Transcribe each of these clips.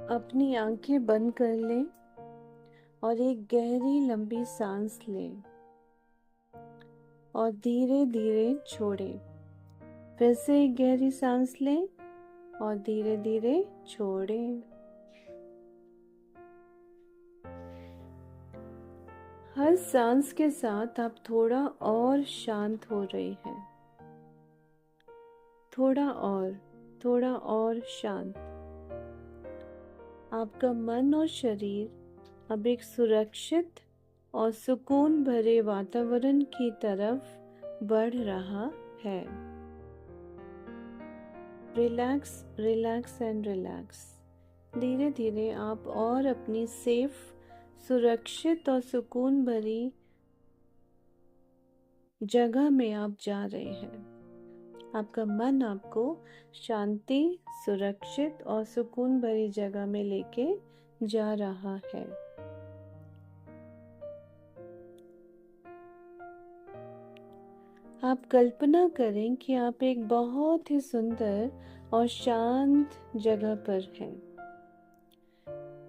अपनी आंखें बंद कर लें और एक गहरी लंबी सांस लें और धीरे धीरे छोड़ें। फिर से एक गहरी सांस लें और धीरे धीरे छोड़ें। हर सांस के साथ आप थोड़ा और शांत हो रहे हैं, थोड़ा और शांत। आपका मन और शरीर अब एक सुरक्षित और सुकून भरे वातावरण की तरफ बढ़ रहा है। Relax, relax and relax. धीरे धीरे आप और अपनी सेफ, सुरक्षित और सुकून भरी जगह में आप जा रहे हैं। आपका मन आपको शांति, सुरक्षित और सुकून भरी जगह में लेके जा रहा है। आप कल्पना करें कि आप एक बहुत ही सुंदर और शांत जगह पर हैं।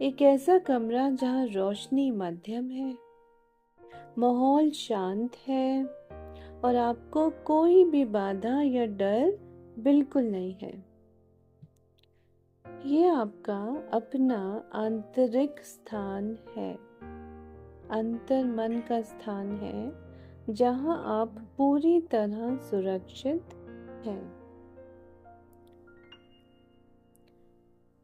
एक ऐसा कमरा जहां रोशनी मध्यम है, माहौल शांत है और आपको कोई भी बाधा या डर बिल्कुल नहीं है। ये आपका अपना आंतरिक स्थान है, अंतर मन का स्थान है, जहां आप पूरी तरह सुरक्षित हैं।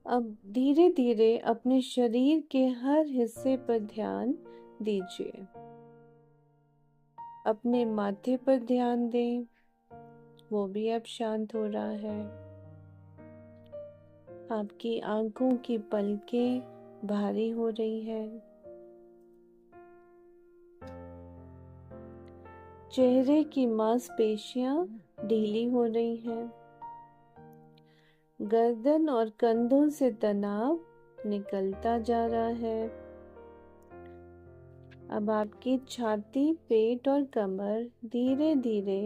अब धीरे धीरे अपने शरीर के हर हिस्से पर ध्यान दीजिए। अपने माथे पर ध्यान दें, वो भी अब शांत हो रहा है। आपकी आंखों की पलकें भारी हो रही है। चेहरे की मांसपेशियां ढीली हो रही हैं। गर्दन और कंधों से तनाव निकलता जा रहा है। अब आपकी छाती, पेट और कमर धीरे धीरे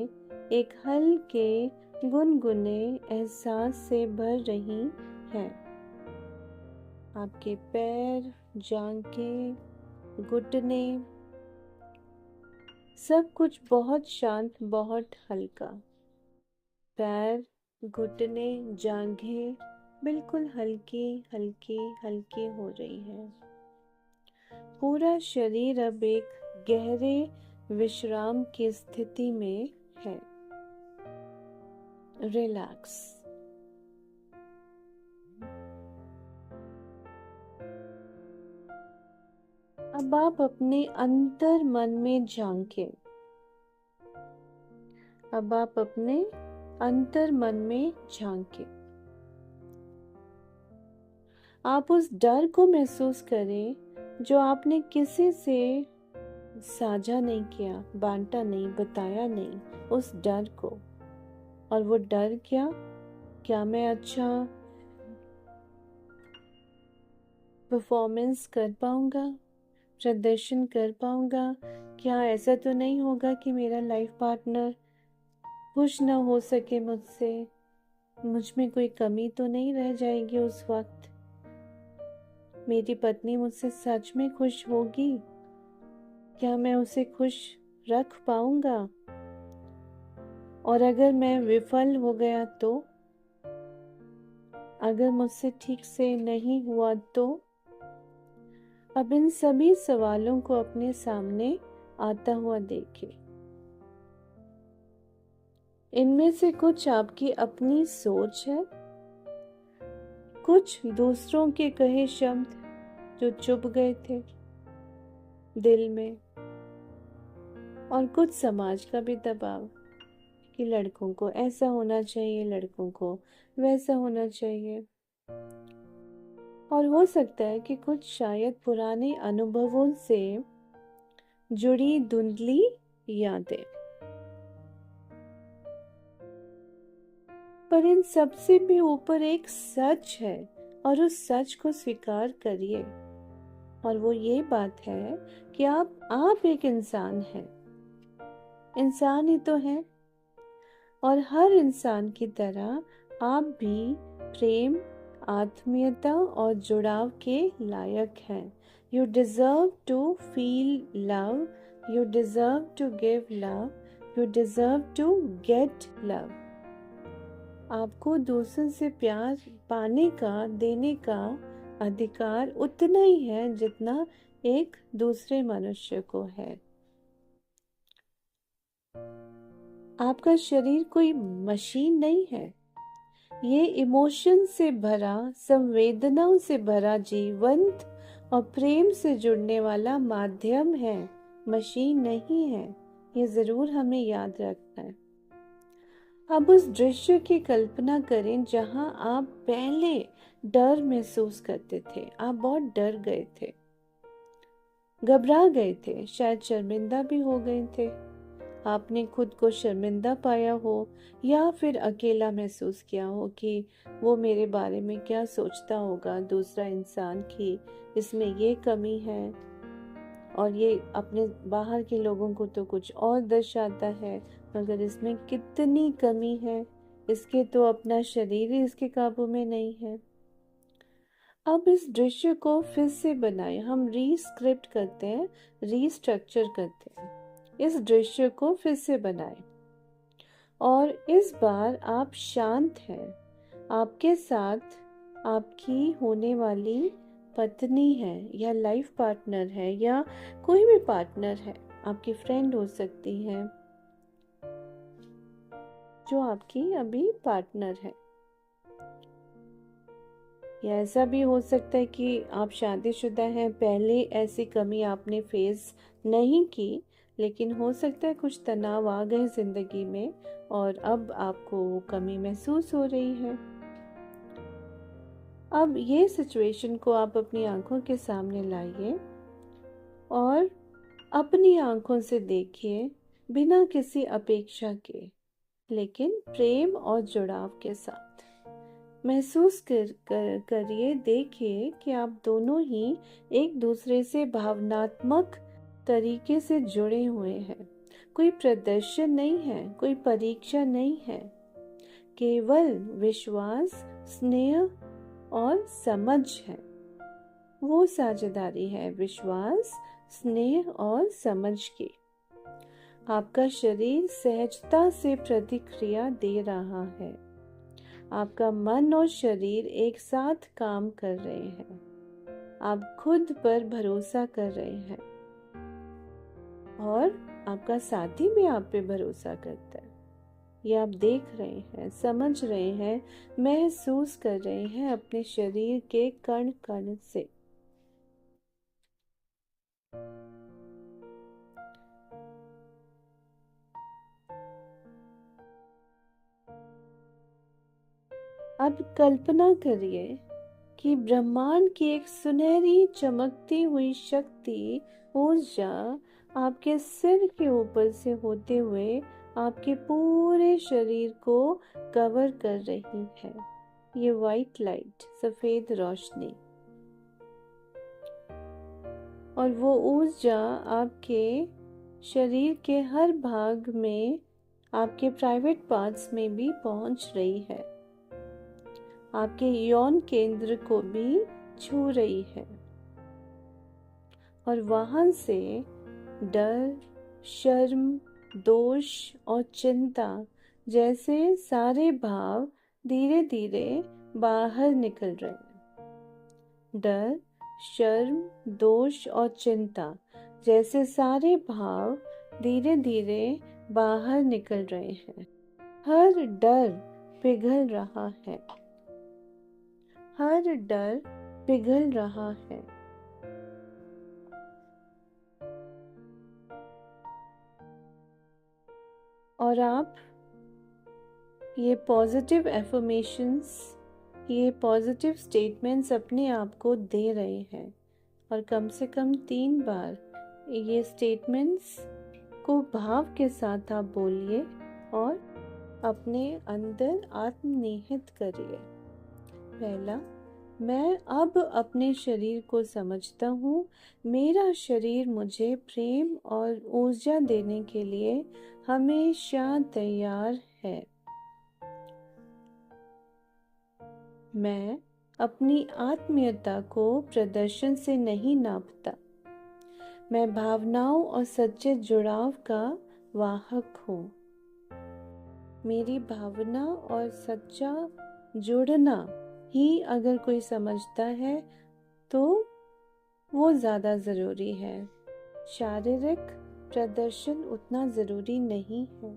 एक हल्के गुनगुने एहसास से भर रही है। आपके पैर, जांघें, घुटने, सब कुछ बहुत शांत, बहुत हल्का। पैर, घुटने, जांघें बिल्कुल हल्की हल्की हल्की हो रही है। पूरा शरीर अब एक गहरे विश्राम की स्थिति में है। रिलैक्स। अब आप अपने अंतर मन में झांकें। अब आप अपने अंतर मन में झांकें। आप उस डर को महसूस करें जो आपने किसी से साझा नहीं किया, बांटा नहीं, बताया नहीं, उस डर को। और वो डर क्या मैं अच्छा परफॉर्मेंस कर पाऊंगा, प्रदर्शन कर पाऊंगा? क्या ऐसा तो नहीं होगा कि मेरा लाइफ पार्टनर खुश ना हो सके मुझसे? मुझ में कोई कमी तो नहीं रह जाएगी उस वक्त? मेरी पत्नी मुझसे सच में खुश होगी? क्या मैं उसे खुश रख पाऊंगा? और अगर मैं विफल हो गया तो? अगर मुझसे ठीक से नहीं हुआ तो? अब इन सभी सवालों को अपने सामने आता हुआ देखें। इनमें से कुछ आपकी अपनी सोच है, कुछ दूसरों के कहे शब्द जो चुभ गए थे दिल में, और कुछ समाज का भी दबाव कि लड़कों को ऐसा होना चाहिए, लड़कों को वैसा होना चाहिए। और हो सकता है कि कुछ शायद पुराने अनुभवों से जुड़ी धुंधली यादें। पर इन सबसे भी ऊपर एक सच है, और उस सच को स्वीकार करिए। और वो ये बात है कि आप एक इंसान हैं। इंसान ही तो हैं, और हर इंसान की तरह आप भी प्रेम, आत्मीयता और जुड़ाव के लायक हैं। You deserve to feel love, you deserve to give love, you deserve to get love. आपको दूसरों से प्यार पाने का, देने का अधिकार उतना ही है जितना एक दूसरे मनुष्य को है। आपका शरीर कोई मशीन नहीं है। ये इमोशन से भरा, संवेदनाओं से भरा, जीवंत और प्रेम से जुड़ने वाला माध्यम है, मशीन नहीं है। ये जरूर हमें याद रखना है। अब उस दृश्य की कल्पना करें जहां आप पहले डर महसूस करते थे। आप बहुत डर गए थे, घबरा गए थे, शायद शर्मिंदा भी हो गए थे। आपने खुद को शर्मिंदा पाया हो या फिर अकेला महसूस किया हो कि वो मेरे बारे में क्या सोचता होगा दूसरा इंसान, की इसमें ये कमी है और ये अपने बाहर के लोगों को तो कुछ और दर्शाता है, मगर इसमें कितनी कमी है, इसके तो अपना शरीर ही इसके काबू में नहीं है। अब इस दृश्य को फिर से बनाएं। हम रीस्क्रिप्ट करते हैं, रीस्ट्रक्चर करते हैं। इस दृश्य को फिर से बनाएं और इस बार आप शांत हैं। आपके साथ आपकी होने वाली पत्नी है या लाइफ पार्टनर है या कोई भी पार्टनर है, आपकी फ्रेंड हो सकती है जो आपकी अभी पार्टनर है। या ऐसा भी हो सकता है कि आप शादीशुदा हैं, पहले ऐसी कमी आपने फेस नहीं की, लेकिन हो सकता है कुछ तनाव आ गए जिंदगी में और अब आपको वो कमी महसूस हो रही है। अब ये सिचुएशन को आप अपनी आंखों के सामने लाइए और अपनी आंखों से देखिए, बिना किसी अपेक्षा के, लेकिन प्रेम और जुड़ाव के साथ। महसूस करिए, देखिए कि आप दोनों ही एक दूसरे से भावनात्मक तरीके से जुड़े हुए हैं। कोई प्रदर्शन नहीं है, कोई परीक्षा नहीं है, केवल विश्वास, स्नेह और समझ है। वो साझेदारी है विश्वास, स्नेह और समझ की। आपका शरीर सहजता से प्रतिक्रिया दे रहा है। आपका मन और शरीर एक साथ काम कर रहे हैं। आप खुद पर भरोसा कर रहे हैं और आपका साथी भी आप पे भरोसा करता है। ये आप देख रहे हैं, समझ रहे हैं, महसूस कर रहे हैं अपने शरीर के कण कण से। अब कल्पना करिए कि ब्रह्मांड की एक सुनहरी चमकती हुई शक्ति, ऊर्जा आपके सिर के ऊपर से होते हुए आपके पूरे शरीर को कवर कर रही है। ये वाइट लाइट, सफेद रोशनी, और वो ऊर्जा आपके शरीर के हर भाग में, आपके प्राइवेट पार्ट्स में भी पहुंच रही है। आपके यौन केंद्र को भी छू रही है और वहां से डर, शर्म, दोष और चिंता जैसे सारे भाव धीरे धीरे बाहर निकल रहे हैं। डर, शर्म, दोष और चिंता जैसे सारे भाव धीरे धीरे बाहर निकल रहे हैं। हर डर पिघल रहा है, हर डर पिघल रहा है। और आप ये पॉजिटिव एफर्मेशंस, ये पॉजिटिव स्टेटमेंट्स अपने आप को दे रहे हैं और कम से कम 3 बार ये स्टेटमेंट्स को भाव के साथ आप बोलिए और अपने अंदर आत्मनिहित करिए। पहला, मैं अब अपने शरीर को समझता हूँ। मेरा शरीर मुझे प्रेम और ऊर्जा देने के लिए हमेशा तैयार है। मैं अपनी आत्मीयता को प्रदर्शन से नहीं नापता। मैं भावनाओं और सच्चे जुड़ाव का वाहक हूँ। मेरी भावना और सच्चा जुड़ना ही अगर कोई समझता है तो वो ज़्यादा ज़रूरी है। शारीरिक प्रदर्शन उतना ज़रूरी नहीं है।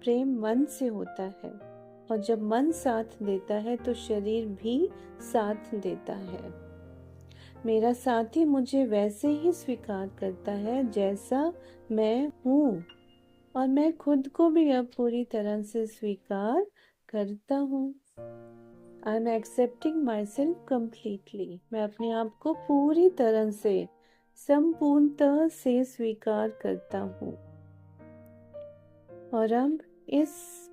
प्रेम मन से होता है, और जब मन साथ देता है तो शरीर भी साथ देता है। मेरा साथी मुझे वैसे ही स्वीकार करता है जैसा मैं हूँ, और मैं खुद को भी अब पूरी तरह से स्वीकार करता हूँ। I am accepting my self completely. मैं अपने आप को पूरी तरह से, संपूर्णतः से स्वीकार करता हूँ। और अब इस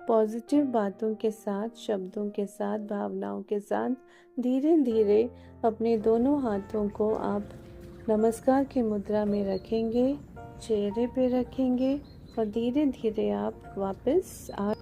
पॉजिटिव बातों के साथ, शब्दों के साथ, भावनाओं के साथ धीरे धीरे अपने दोनों हाथों को आप नमस्कार की मुद्रा में रखेंगे, चेहरे पे रखेंगे, और धीरे धीरे आप वापस आ